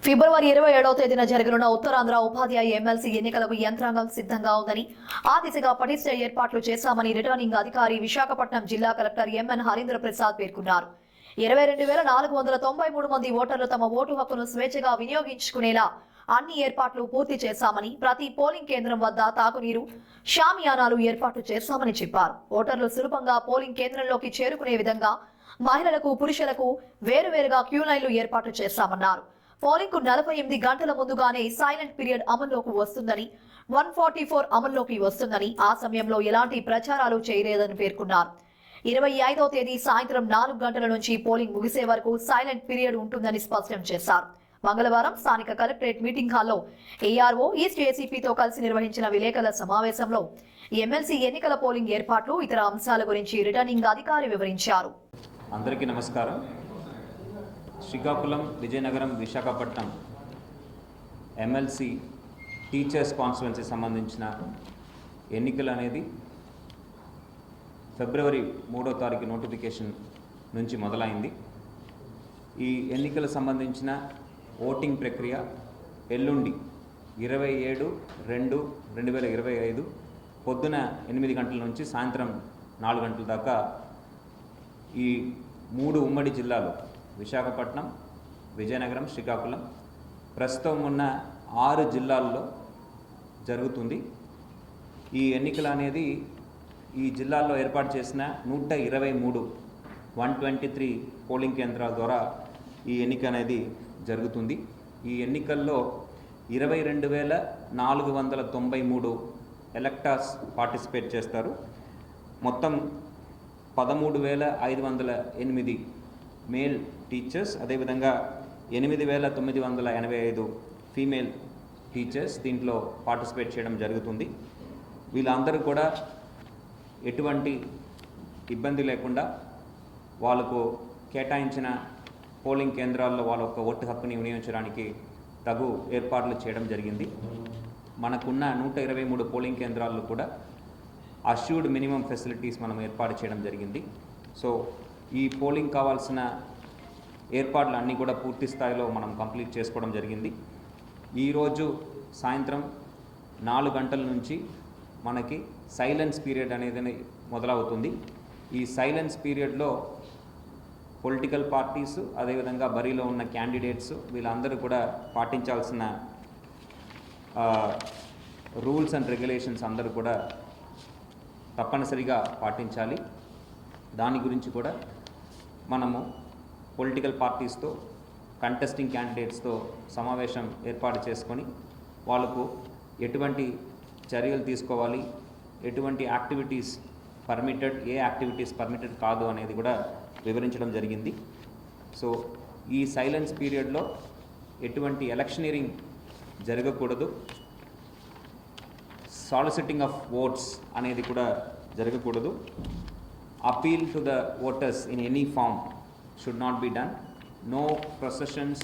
ఫిబ్రవరి 27వ తేదీన జరగనున్న ఉత్తరాంధ్ర ఉపాధ్యాయ ఎమ్మెల్సీ ఎన్నికలకు యంత్రాంగం సిద్ధంగా ఉందని, ఆ దిశగా పటిష్ట ఏర్పాట్లు చేశామని రిటర్నింగ్ అధికారి విశాఖపట్నం జిల్లా కలెక్టర్ ఎంఎన్ హరీంద్ర ప్రసాద్ పేర్కొన్నారు. 22,493 మంది ఓటర్లు తమ ఓటు హక్కును స్వేచ్ఛగా వినియోగించుకునేలా అన్ని ఏర్పాట్లు పూర్తి చేశామని, ప్రతి పోలింగ్ కేంద్రం వద్ద తాగునీరు, షామియానాలు ఏర్పాటు చేశామని చెప్పారు. ఓటర్లు సులభంగా పోలింగ్ కేంద్రంలోకి చేరుకునే విధంగా మహిళలకు, పురుషులకు వేరువేరుగా క్యూ లైన్లు ఏర్పాటు చేశామన్నారు. పోలింగ్ కు 48 గంటల ముందుగానే సైలెంట్ పీరియడ్ అమల్లోకి వస్తుందని, 144 అమల్లోకి వస్తుందని, ఆ సమయంలో ఎలాంటి ప్రచారాలు చేయలేదని పేర్కొన్నారు. 25వ తేదీ సాయంత్రం 4 గంటల నుంచి పోలింగ్ ముగిసే వరకు సైలెంట్ పీరియడ్ ఉంటుందని స్పష్టం చేశారు. మంగళవారం స్థానిక కలెక్టరేట్ మీటింగ్ హాల్లో ఏఆర్ఓ, ఈస్ట్ ఏసీపీతో కలిసి నిర్వహించిన విలేకరుల సమావేశంలో ఎమ్మెల్సీ ఎన్నికల పోలింగ్ ఏర్పాట్లు, ఇతర అంశాల గురించి రిటర్నింగ్ అధికారి వివరించారు. అందరికీ నమస్కారం. Srikakulam, Vizianagaram, Visakhapatnam MLC teachers constituency సంబంధించిన ఎన్నికలు అనేది ఫిబ్రవరి 3వ తారీఖు నోటిఫికేషన్ నుంచి మొదలైంది. ఈ ఎన్నికలకు సంబంధించిన ఓటింగ్ ప్రక్రియ ఎల్లుండి 27/2/2025 పొద్దున 8 గంటల నుంచి సాయంత్రం 4 గంటల దాకా ఈ 3 ఉమ్మడి జిల్లాలు విశాఖపట్నం, విజయనగరం, శ్రీకాకుళం ప్రస్తుతం ఉన్న 6 జిల్లాల్లో జరుగుతుంది. ఈ ఎన్నికలు అనేది ఈ జిల్లాల్లో ఏర్పాటు చేసిన 123 పోలింగ్ కేంద్రాల ద్వారా ఈ ఎన్నిక అనేది జరుగుతుంది. ఈ ఎన్నికల్లో 22,493 ఎలక్టర్స్ పార్టిసిపేట్ చేస్తారు. మొత్తం 13,508 మేల్ టీచర్స్, అదేవిధంగా 8,985 ఫీమేల్ టీచర్స్ దీంట్లో పార్టిసిపేట్ చేయడం జరుగుతుంది. వీళ్ళందరూ కూడా ఎటువంటి ఇబ్బంది లేకుండా వాళ్ళకు కేటాయించిన పోలింగ్ కేంద్రాల్లో వాళ్ళ యొక్క ఓటు హక్కుని వినియోగించడానికి తగు ఏర్పాట్లు చేయడం జరిగింది. మనకున్న 123 పోలింగ్ కేంద్రాల్లో కూడా అష్యూర్డ్ మినిమం ఫెసిలిటీస్ మనం ఏర్పాటు చేయడం జరిగింది. సో ఈ పోలింగ్ కావాల్సిన ఏర్పాట్లు అన్నీ కూడా పూర్తి స్థాయిలో మనం కంప్లీట్ చేసుకోవడం జరిగింది. ఈరోజు సాయంత్రం 4 గంటల నుంచి మనకి సైలెన్స్ పీరియడ్ అనేది మొదలవుతుంది. ఈ సైలెన్స్ పీరియడ్లో పొలిటికల్ పార్టీస్, అదేవిధంగా బరిలో ఉన్న క్యాండిడేట్స్ వీళ్ళందరూ కూడా పాటించాల్సిన రూల్స్ అండ్ రెగ్యులేషన్స్ అందరూ కూడా తప్పనిసరిగా పాటించాలి. దాని గురించి కూడా మనము పొలిటికల్ పార్టీస్తో, కంటెస్టింగ్ క్యాండిడేట్స్తో సమావేశం ఏర్పాటు చేసుకొని వాళ్ళకు ఎటువంటి చర్యలు తీసుకోవాలి, ఎటువంటి యాక్టివిటీస్ పర్మిటెడ్, ఏ యాక్టివిటీస్ పర్మిటెడ్ కాదు అనేది కూడా వివరించడం జరిగింది. సో ఈ సైలెన్స్ పీరియడ్లో ఎటువంటి ఎలక్షనీరింగ్ జరగకూడదు, సాలిసిటింగ్ ఆఫ్ ఓట్స్ అనేది కూడా జరగకూడదు, appeal to the voters in any form should not be done, no processions,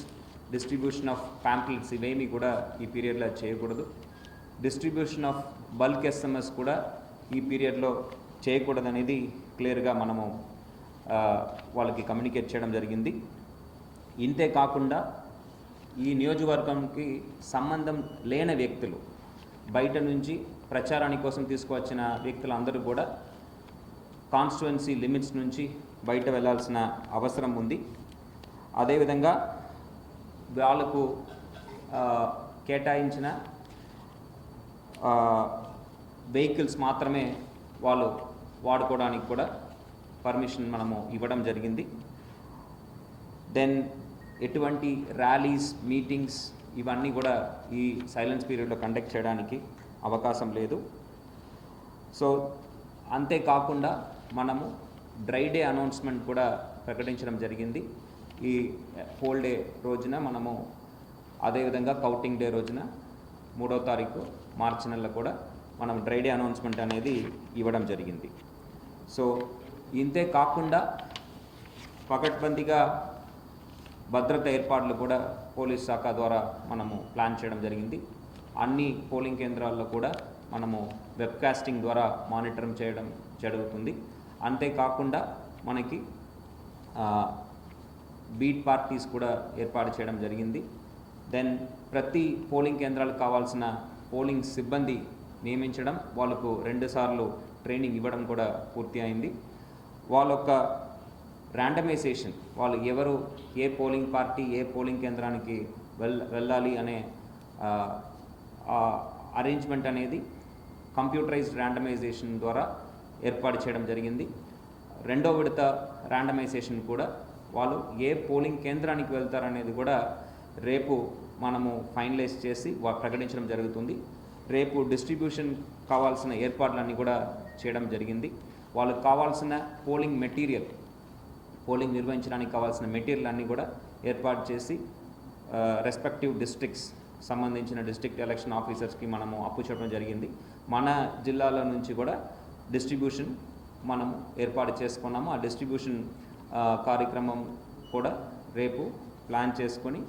distribution of pamphlets ఇవేమీ కూడా ఈ పీరియడ్లో చేయకూడదు, డిస్ట్రిబ్యూషన్ ఆఫ్ బల్క్ ఎస్ఎంఎస్ కూడా ఈ పీరియడ్లో చేయకూడదు అనేది క్లియర్గా మనము వాళ్ళకి కమ్యూనికేట్ చేయడం జరిగింది. ఇంతే కాకుండా ఈ నియోజకవర్గంకి సంబంధం లేని వ్యక్తులు, బయట నుంచి ప్రచారాని కోసం తీసుకువచ్చిన వ్యక్తులందరూ కూడా కాన్స్టిట్యుయెన్సీ లిమిట్స్ నుంచి బయట వెళ్ళాల్సిన అవసరం ఉంది. అదేవిధంగా వాళ్ళకు కేటాయించిన వెహికల్స్ మాత్రమే వాళ్ళు వాడుకోవడానికి కూడా పర్మిషన్ మనము ఇవ్వడం జరిగింది. దెన్ ఎటువంటి ర్యాలీస్, మీటింగ్స్ ఇవన్నీ కూడా ఈ సైలెన్స్ పీరియడ్లో కండక్ట్ చేయడానికి అవకాశం లేదు. సో అంతేకాకుండా మనము డ్రై డే అనౌన్స్మెంట్ కూడా ప్రకటించడం జరిగింది. ఈ పోల్ డే రోజున మనము, అదేవిధంగా కౌంటింగ్ డే రోజున 3వ తారీఖు మార్చి నెలలో కూడా మనం డ్రై డే అనౌన్స్మెంట్ అనేది ఇవ్వడం జరిగింది. సో ఇంతే కాకుండా పకడ్బందీగా భద్రత ఏర్పాట్లు కూడా పోలీస్ శాఖ ద్వారా మనము ప్లాన్ చేయడం జరిగింది. అన్ని పోలింగ్ కేంద్రాల్లో కూడా మనము వెబ్కాస్టింగ్ ద్వారా మానిటరింగ్ చేయడం జరుగుతుంది. అంతేకాకుండా మనకి బీట్ పార్టీస్ కూడా ఏర్పాటు చేయడం జరిగింది. దెన్ ప్రతి పోలింగ్ కేంద్రాలకు కావాల్సిన పోలింగ్ సిబ్బంది నియమించడం, వాళ్ళకు 2 సార్లు ట్రైనింగ్ ఇవ్వడం కూడా పూర్తి అయింది. వాళ్ళొక్క ర్యాండమైజేషన్, వాళ్ళు ఎవరు ఏ పోలింగ్ పార్టీ ఏ పోలింగ్ కేంద్రానికి వెళ్ళాలి అనే అరేంజ్మెంట్ అనేది కంప్యూటరైజ్డ్ ర్యాండమైజేషన్ ద్వారా ఏర్పాటు చేయడం జరిగింది. 2వ విడత ర్యాండమైజేషన్ కూడా వాళ్ళు ఏ పోలింగ్ కేంద్రానికి వెళ్తారనేది కూడా రేపు మనము ఫైనలైజ్ చేసి ప్రకటించడం జరుగుతుంది. రేపు డిస్ట్రిబ్యూషన్ కావాల్సిన ఏర్పాట్లన్నీ కూడా చేయడం జరిగింది. వాళ్ళకు కావాల్సిన పోలింగ్ మెటీరియల్, పోలింగ్ నిర్వహించడానికి కావాల్సిన మెటీరియల్ అన్నీ కూడా ఏర్పాటు చేసి రెస్పెక్టివ్ డిస్ట్రిక్ట్స్ సంబంధించిన డిస్ట్రిక్ట్ ఎలక్షన్ ఆఫీసర్స్కి మనము అప్పు చేయడం జరిగింది. మన జిల్లాలో నుంచి కూడా డిస్ట్రిబ్యూషన్ మనము ఏర్పాటు చేసుకున్నాము. ఆ డిస్ట్రిబ్యూషన్ కార్యక్రమం కూడా రేపు ప్లాన్ చేసుకొని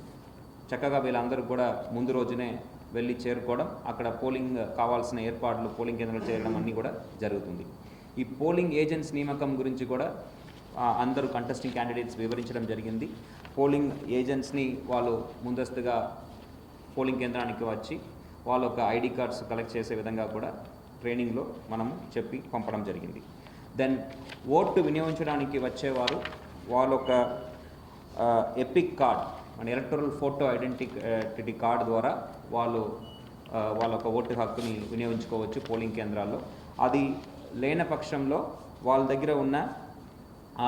చక్కగా వీళ్ళందరూ కూడా ముందు రోజునే వెళ్ళి చేరుకోవడం, అక్కడ పోలింగ్ కావాల్సిన ఏర్పాట్లు పోలింగ్ కేంద్రాలు చేయడం అన్నీ కూడా జరుగుతుంది. ఈ పోలింగ్ ఏజెంట్స్ నియామకం గురించి కూడా అందరూ కంటెస్టింగ్ క్యాండిడేట్స్ వివరించడం జరిగింది. పోలింగ్ ఏజెంట్స్ని వాళ్ళు ముందస్తుగా పోలింగ్ కేంద్రానికి వచ్చి వాళ్ళ ఒక ఐడి కార్డ్స్ కలెక్ట్ చేసే విధంగా కూడా ట్రైనింగ్లో మనము చెప్పి పంపడం జరిగింది. దెన్ ఓటు వినియోగించడానికి వచ్చేవారు వాళ్ళొక ఎపిక్ కార్డ్, మన ఎలక్టరల్ ఫోటో ఐడెంటిటీ కార్డు ద్వారా వాళ్ళ ఒక ఓటు హక్కుని వినియోగించుకోవచ్చు పోలింగ్ కేంద్రాల్లో. అది లేని పక్షంలో వాళ్ళ దగ్గర ఉన్న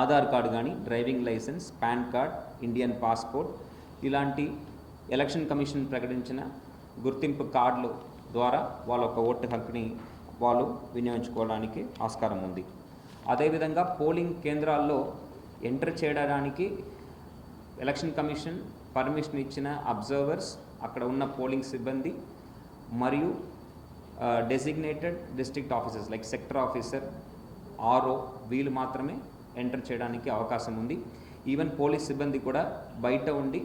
ఆధార్ కార్డు కానీ, driving licence, PAN card, Indian passport ఇలాంటి ఎలక్షన్ కమిషన్ ప్రకటించిన గుర్తింపు కార్డులు ద్వారా వాళ్ళ ఒక ఓటు హక్కుని వాళ్ళు వినియోగించుకోవడానికి ఆస్కారం ఉంది. అదేవిధంగా పోలింగ్ కేంద్రాల్లో ఎంటర్ చేయడానికి ఎలక్షన్ కమిషన్ పర్మిషన్ ఇచ్చిన అబ్జర్వర్స్, అక్కడ ఉన్న పోలింగ్ సిబ్బంది మరియు designated district officers like sector officer, RO వీళ్ళు మాత్రమే ఎంటర్ చేయడానికి అవకాశం ఉంది. ఈవెన్ పోలీస్ సిబ్బంది కూడా బయట ఉండి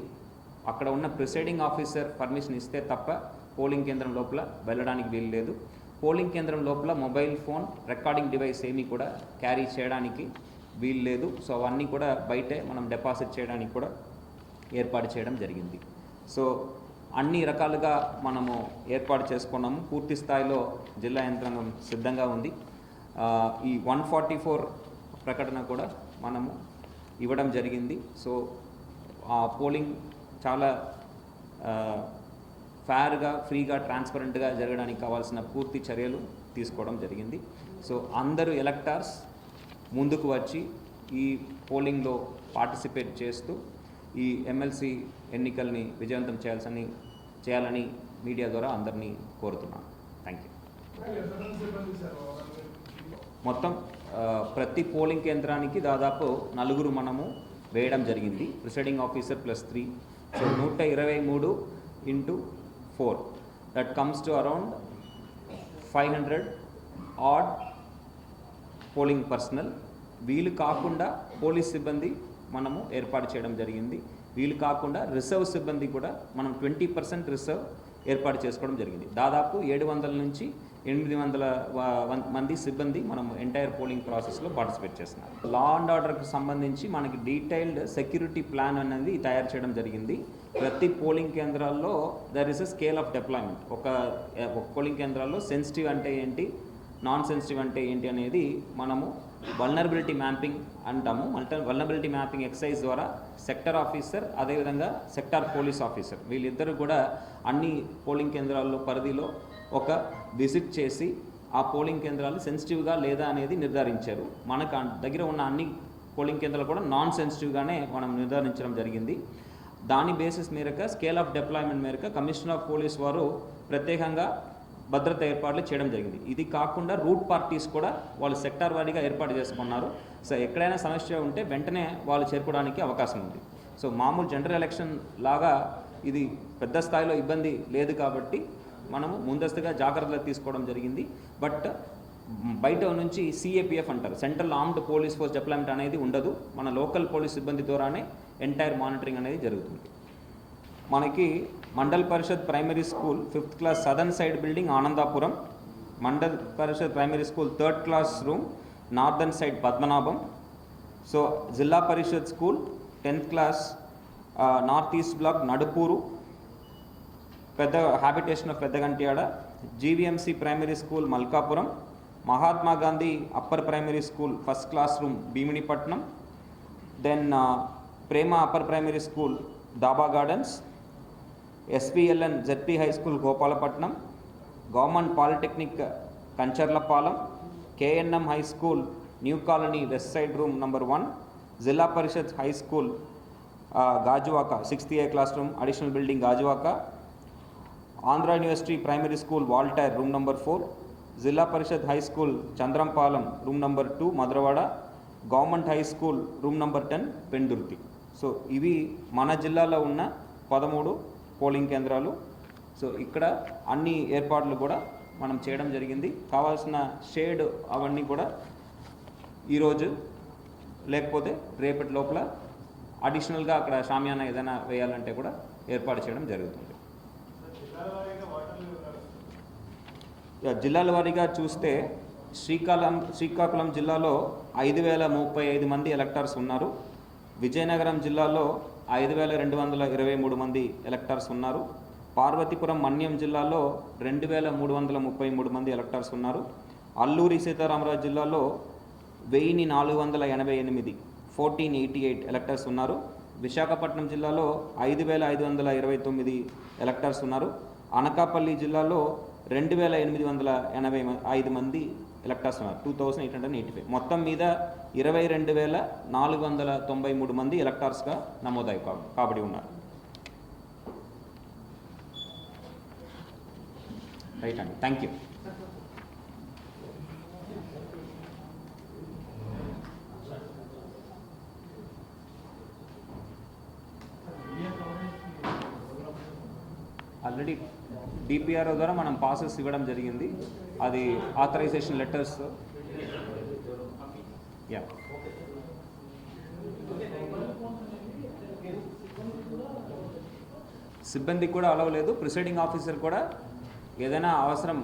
అక్కడ ఉన్న ప్రిసైడింగ్ ఆఫీసర్ పర్మిషన్ ఇస్తే తప్ప పోలింగ్ కేంద్రం లోపల వెళ్ళడానికి వీలు లేదు. పోలింగ్ కేంద్రం లోపల మొబైల్ ఫోన్, రికార్డింగ్ డివైస్ ఏమీ కూడా క్యారీ చేయడానికి వీలు లేదు. సో అవన్నీ కూడా బయటే మనం డిపాజిట్ చేయడానికి కూడా ఏర్పాటు చేయడం జరిగింది. సో అన్ని రకాలుగా మనము ఏర్పాటు చేసుకున్నాము. పూర్తి స్థాయిలో జిల్లా యంత్రాంగం సిద్ధంగా ఉంది. ఈ 144 ప్రకటన కూడా మనము ఇవ్వడం జరిగింది. సో ఆ పోలింగ్ చాలా ఫేర్గా, ఫ్రీగా, ట్రాన్స్పరెంట్గా జరగడానికి కావాల్సిన పూర్తి చర్యలు తీసుకోవడం జరిగింది. సో అందరూ ఎలక్టర్స్ ముందుకు వచ్చి ఈ పోలింగ్లో పార్టిసిపేట్ చేస్తూ ఈ ఎమ్మెల్సీ ఎన్నికల్ని విజయవంతం చేయాలని మీడియా ద్వారా అందరినీ కోరుతున్నాను. Thank you. మొత్తం ప్రతి పోలింగ్ కేంద్రానికి దాదాపు 4 మనము వేయడం జరిగింది. Presiding officer +3, so 123 × 4 that comes to around 500 odd polling personnel. వీళ్ళు కాకుండా పోలీస్ సిబ్బంది మనము ఏర్పాటు చేయడం జరిగింది. వీళ్ళు కాకుండా రిజర్వ్ సిబ్బంది కూడా మనం 20% రిజర్వ్ ఏర్పాటు చేసుకోవడం జరిగింది. దాదాపు 700 నుంచి 800 మంది సిబ్బంది మనం ఎంటైర్ పోలింగ్ ప్రాసెస్లో పార్టిసిపేట్ చేస్తున్నారు. లా అండ్ ఆర్డర్కి సంబంధించి మనకి డీటెయిల్డ్ సెక్యూరిటీ ప్లాన్ అనేది తయారు చేయడం జరిగింది. ప్రతి పోలింగ్ కేంద్రాల్లో there is a scale of deployment. ఒక పోలింగ్ కేంద్రాల్లో సెన్సిటివ్ అంటే ఏంటి, నాన్ సెన్సిటివ్ అంటే ఏంటి అనేది మనము వల్నరబిలిటీ మ్యాపింగ్ అంటాము. వల్నరబిలిటీ మ్యాపింగ్ ఎక్సర్సైజ్ ద్వారా సెక్టర్ ఆఫీసర్ అదేవిధంగా సెక్టార్ పోలీస్ ఆఫీసర్ వీళ్ళిద్దరూ కూడా అన్ని పోలింగ్ కేంద్రాల్లో పరిధిలో ఒక విజిట్ చేసి ఆ పోలింగ్ కేంద్రాలు సెన్సిటివ్గా లేదా అనేది నిర్ధారించారు. మనకు దగ్గర ఉన్న అన్ని పోలింగ్ కేంద్రాలు కూడా నాన్ సెన్సిటివ్గానే మనం నిర్ధారించడం జరిగింది. దాని బేసిస్ మేరకు స్కేల్ ఆఫ్ డిప్లాయ్మెంట్ మేరకు కమిషనర్ ఆఫ్ పోలీస్ వారు ప్రత్యేకంగా భద్రత ఏర్పాట్లు చేయడం జరిగింది. ఇది కాకుండా రూట్ పార్టీస్ కూడా వాళ్ళు సెక్టార్ వారీగా ఏర్పాటు చేసుకున్నారు. సో ఎక్కడైనా సమస్య ఉంటే వెంటనే వాళ్ళు చేరుకోవడానికి అవకాశం ఉంది. సో మామూలు జనరల్ ఎలక్షన్ లాగా ఇది పెద్ద స్థాయిలో ఇబ్బంది లేదు కాబట్టి మనము ముందస్తుగా జాగ్రత్తలు తీసుకోవడం జరిగింది. బట్ బయట నుంచి CAPF అంటారు, central armed police force deployment అనేది ఉండదు. మన లోకల్ పోలీస్ సిబ్బంది ద్వారానే ఎంటైర్ మానిటరింగ్ అనేది జరుగుతుంది. మనకి Mandal Parishad primary school 5th class southern side building Anandapuram, Mandal Parishad primary school 3rd class room northern side Padmanabham. So Zilla Parishad school 10th class north east block Nadupuru, habitation of Peddagantyada, GVMC primary school Malkapuram, Mahatma Gandhi upper primary school first class room Bheemunipatnam, then Prema upper primary school Daba gardens, SPLN ZP high school Gopalapatnam, government polytechnic Kancharlapalem, KNM high school new colony west side room number 1, Zilla Parishad high school Gajuwaka 6th A class room additional building Gajuwaka, Andhra university primary school Waltair room number 4, Zilla Parishad high school Chandrampalem room number 2 Madhurawada, government high school room number 10 Pendurthi. So ఇవి మన జిల్లాలో ఉన్న 13 polling కేంద్రాలు. So ఇక్కడ అన్ని ఏర్పాట్లు కూడా మనం చేయడం జరిగింది. కావాల్సిన షేడ్ అవన్నీ కూడా ఈరోజు లేకపోతే రేపటి లోపల అడిషనల్గా అక్కడ షామియానా ఏదైనా వేయాలంటే కూడా ఏర్పాటు చేయడం జరుగుతుంది. జిల్లాల వారీగా చూస్తే శ్రీకాకుళం జిల్లాలో 5035 మంది ఎలక్టర్స్ ఉన్నారు. విజయనగరం జిల్లాలో 5223 మంది ఎలక్టర్స్ ఉన్నారు. పార్వతీపురం మన్యం జిల్లాలో 2333 మంది ఎలక్టర్స్ ఉన్నారు. అల్లూరి సీతారామరాజు జిల్లాలో 1488 1488 ఎలక్టర్స్ ఉన్నారు. విశాఖపట్నం జిల్లాలో 5529 ఎలక్టర్స్ ఉన్నారు. అనకాపల్లి జిల్లాలో 2885 మంది ఎలక్టర్స్ ఉన్నారు. 2885. మొత్తం మీద 22493 మంది ఎలక్టర్స్గా నమోదై కాబడి ఉన్నారు. రైట్ అండి, థ్యాంక్ యూ. ఆల్రెడీ డిపిఆర్ఓ ద్వారా మనం పాసెస్ ఇవ్వడం జరిగింది. అది ఆథరైజేషన్ లెటర్స్. యా, సిబ్బందికి కూడా అలవ్ లేదు. ప్రిసైడింగ్ ఆఫీసర్ కూడా ఏదైనా అవసరం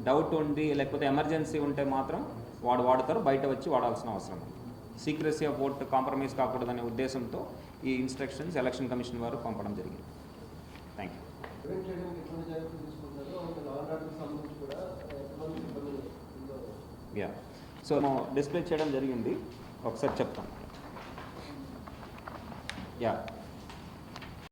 డౌట్ ఉండి లేకపోతే ఎమర్జెన్సీ ఉంటే మాత్రం వాడతారు, బయట వచ్చి వాడాల్సిన అవసరం. సీక్రెసీ ఆఫ్ ఓట్ కాంప్రమైజ్ కాకూడదనే ఉద్దేశంతో ఈ ఇన్స్ట్రక్షన్స్ ఎలక్షన్ కమిషన్ వారు పంపడం జరిగింది. Thank you. Yeah, so display చేయడం జరిగింది, ఒకసారి చెప్తాను. యా,